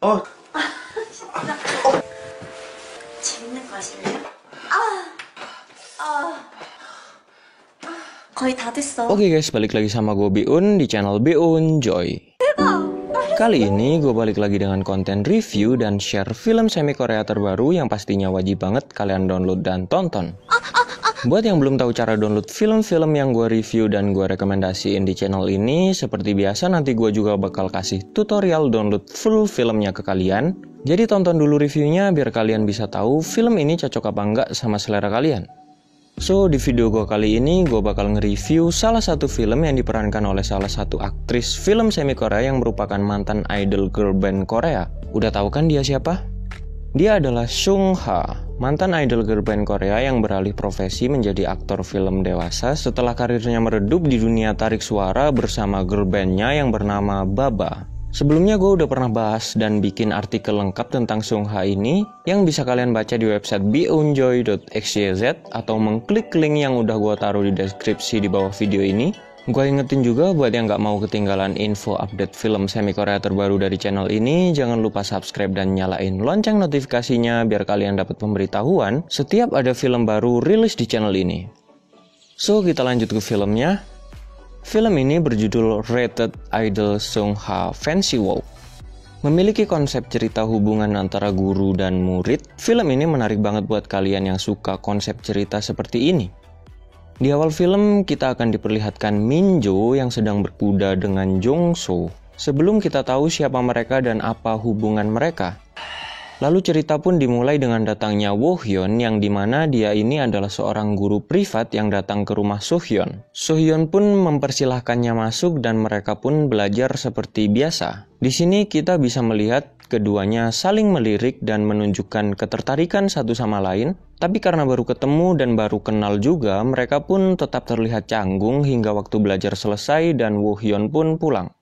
어, 재밌는 거 하실래요? 거의 다 됐어. Oke guys, balik lagi sama gue Biun di channel Biun Joy. Kali ini gue balik lagi dengan konten review dan share film semi Korea terbaru yang pastinya wajib banget kalian download dan tonton. Buat yang belum tahu cara download film-film yang gue review dan gue rekomendasiin di channel ini, seperti biasa nanti gue juga bakal kasih tutorial download full filmnya ke kalian. Jadi tonton dulu reviewnya biar kalian bisa tahu film ini cocok apa enggak sama selera kalian. So, di video gue kali ini gue bakal nge-review salah satu film yang diperankan oleh salah satu aktris film semi Korea yang merupakan mantan idol girl band Korea. Udah tahu kan dia siapa? Dia adalah Sung Ha, mantan idol girl band Korea yang beralih profesi menjadi aktor film dewasa setelah karirnya meredup di dunia tarik suara bersama girl bandnya yang bernama Baba. Sebelumnya gue udah pernah bahas dan bikin artikel lengkap tentang Sung Ha ini yang bisa kalian baca di website biunjoy.xyz atau mengklik link yang udah gue taruh di deskripsi di bawah video ini. Gue ingetin juga buat yang gak mau ketinggalan info update film semi Korea terbaru dari channel ini, jangan lupa subscribe dan nyalain lonceng notifikasinya biar kalian dapat pemberitahuan setiap ada film baru rilis di channel ini. So, kita lanjut ke filmnya. Film ini berjudul Rated Idol Sung Ha Fancy Walk. Memiliki konsep cerita hubungan antara guru dan murid, film ini menarik banget buat kalian yang suka konsep cerita seperti ini. Di awal film, kita akan diperlihatkan Min Jo yang sedang berkuda dengan Jong So, sebelum kita tahu siapa mereka dan apa hubungan mereka. Lalu cerita pun dimulai dengan datangnya Woo Hyun yang dimana dia ini adalah seorang guru privat yang datang ke rumah Soo Hyun. Soo Hyun pun mempersilahkannya masuk dan mereka pun belajar seperti biasa. Di sini kita bisa melihat keduanya saling melirik dan menunjukkan ketertarikan satu sama lain. Tapi karena baru ketemu dan baru kenal juga, mereka pun tetap terlihat canggung hingga waktu belajar selesai dan Woo Hyun pun pulang.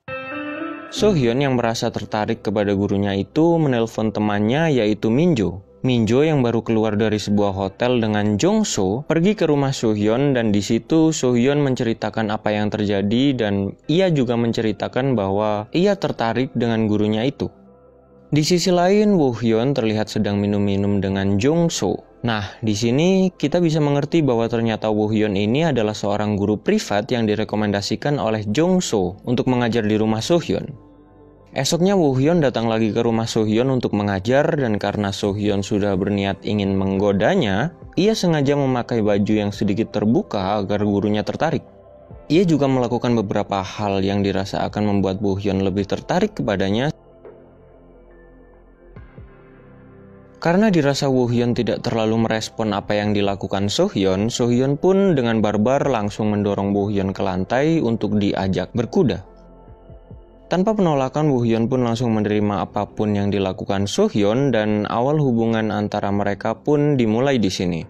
Soo Hyun yang merasa tertarik kepada gurunya itu menelpon temannya yaitu Min Jo. Min Jo yang baru keluar dari sebuah hotel dengan Jong So pergi ke rumah Soo Hyun dan di situ Soo Hyun menceritakan apa yang terjadi dan ia juga menceritakan bahwa ia tertarik dengan gurunya itu. Di sisi lain, Woo Hyun terlihat sedang minum-minum dengan Jong So. Nah, di sini kita bisa mengerti bahwa ternyata Woo Hyun ini adalah seorang guru privat yang direkomendasikan oleh Jong So untuk mengajar di rumah Soo Hyun. Esoknya Woo Hyun datang lagi ke rumah Soo Hyun untuk mengajar dan karena Soo Hyun sudah berniat ingin menggodanya, ia sengaja memakai baju yang sedikit terbuka agar gurunya tertarik. Ia juga melakukan beberapa hal yang dirasa akan membuat Woo Hyun lebih tertarik kepadanya. Karena dirasa Woo Hyun tidak terlalu merespon apa yang dilakukan Soo Hyun pun dengan barbar langsung mendorong Woo Hyun ke lantai untuk diajak berkuda. Tanpa penolakan, Woo Hyun pun langsung menerima apapun yang dilakukan Soo Hyun dan awal hubungan antara mereka pun dimulai di sini.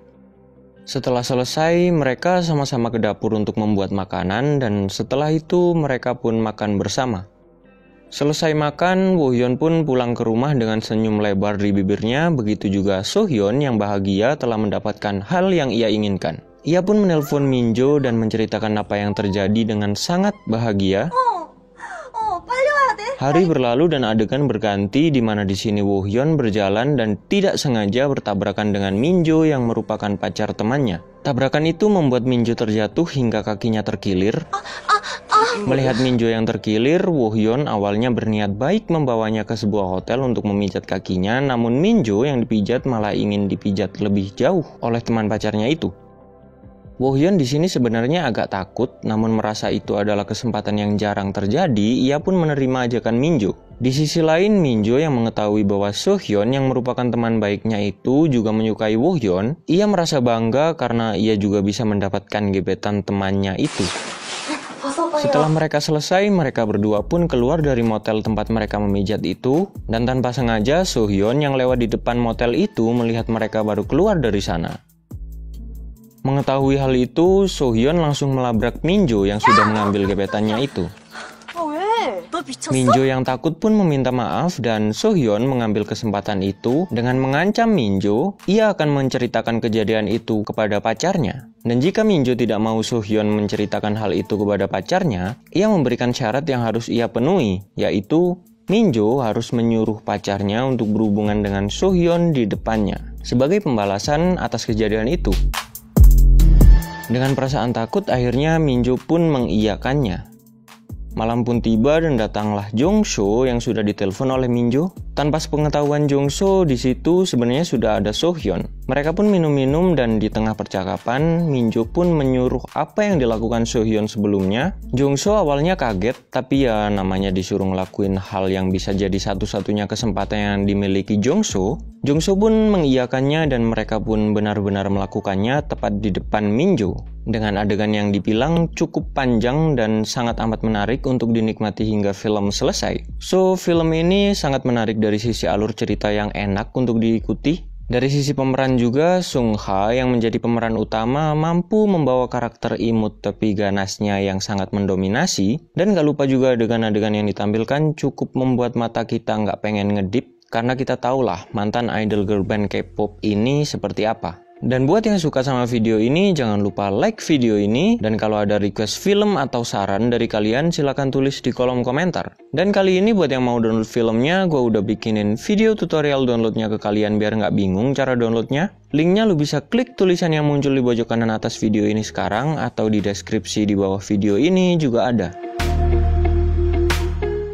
Setelah selesai, mereka sama-sama ke dapur untuk membuat makanan dan setelah itu mereka pun makan bersama. Selesai makan, Woo Hyun pun pulang ke rumah dengan senyum lebar di bibirnya, begitu juga Soo Hyun yang bahagia telah mendapatkan hal yang ia inginkan. Ia pun menelpon Min Jo dan menceritakan apa yang terjadi dengan sangat bahagia. Hari berlalu dan adegan berganti di mana di sini Woo Hyun berjalan dan tidak sengaja bertabrakan dengan Min Jo yang merupakan pacar temannya. Tabrakan itu membuat Min Jo terjatuh hingga kakinya terkilir. Melihat Min Jo yang terkilir, Woo Hyun awalnya berniat baik membawanya ke sebuah hotel untuk memijat kakinya, namun Min Jo yang dipijat malah ingin dipijat lebih jauh oleh teman pacarnya itu. Woo Hyun di sini sebenarnya agak takut, namun merasa itu adalah kesempatan yang jarang terjadi, ia pun menerima ajakan Min Jo. Di sisi lain, Min Jo yang mengetahui bahwa Soo Hyun yang merupakan teman baiknya itu juga menyukai Woo Hyun, ia merasa bangga karena ia juga bisa mendapatkan gebetan temannya itu. Setelah mereka selesai, mereka berdua pun keluar dari motel tempat mereka memijat itu, dan tanpa sengaja Soo Hyun yang lewat di depan motel itu melihat mereka baru keluar dari sana. Mengetahui hal itu, Soo Hyun langsung melabrak Min Jo yang sudah mengambil gebetannya itu. Min Jo yang takut pun meminta maaf dan Soo Hyun mengambil kesempatan itu dengan mengancam Min Jo, ia akan menceritakan kejadian itu kepada pacarnya. Dan jika Min Jo tidak mau Soo Hyun menceritakan hal itu kepada pacarnya, ia memberikan syarat yang harus ia penuhi, yaitu Minjo harus menyuruh pacarnya untuk berhubungan dengan Sohyun di depannya, sebagai pembalasan atas kejadian itu. Dengan perasaan takut, akhirnya Minjo pun mengiyakannya. Malam pun tiba dan datanglah Jongso yang sudah ditelepon oleh Minjo. Tanpa sepengetahuan Jongso, di situ sebenarnya sudah ada Sohyun. Mereka pun minum-minum dan di tengah percakapan, Minjo pun menyuruh apa yang dilakukan Sohyun sebelumnya. Jongso awalnya kaget, tapi ya namanya disuruh ngelakuin hal yang bisa jadi satu-satunya kesempatan yang dimiliki Jongso. Jongso pun mengiyakannya dan mereka pun benar-benar melakukannya tepat di depan Minjo. Dengan adegan yang dibilang cukup panjang dan sangat amat menarik untuk dinikmati hingga film selesai. So, film ini sangat menarik dari sisi alur cerita yang enak untuk diikuti. Dari sisi pemeran juga, Sung Ha yang menjadi pemeran utama mampu membawa karakter imut tapi ganasnya yang sangat mendominasi. Dan gak lupa juga adegan-adegan yang ditampilkan cukup membuat mata kita nggak pengen ngedip. Karena kita tahulah mantan idol girl band K-pop ini seperti apa. Dan buat yang suka sama video ini, jangan lupa like video ini. Dan kalau ada request film atau saran dari kalian, silahkan tulis di kolom komentar. Dan kali ini buat yang mau download filmnya, gue udah bikinin video tutorial downloadnya ke kalian biar nggak bingung cara downloadnya. Linknya lu bisa klik tulisan yang muncul di pojok kanan atas video ini sekarang, atau di deskripsi di bawah video ini juga ada.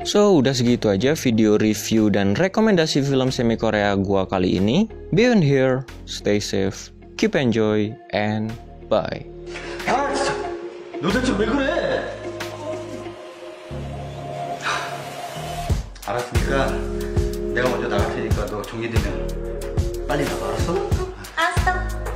So, udah segitu aja video review dan rekomendasi film semi Korea gua kali ini. Beyond here, stay safe, keep enjoy, and bye. 아 진짜 너 대체 왜 그래? 알았으니까 내가 먼저 나갈 테니까 너 정리되면 빨리 나가 알았어? 알았어.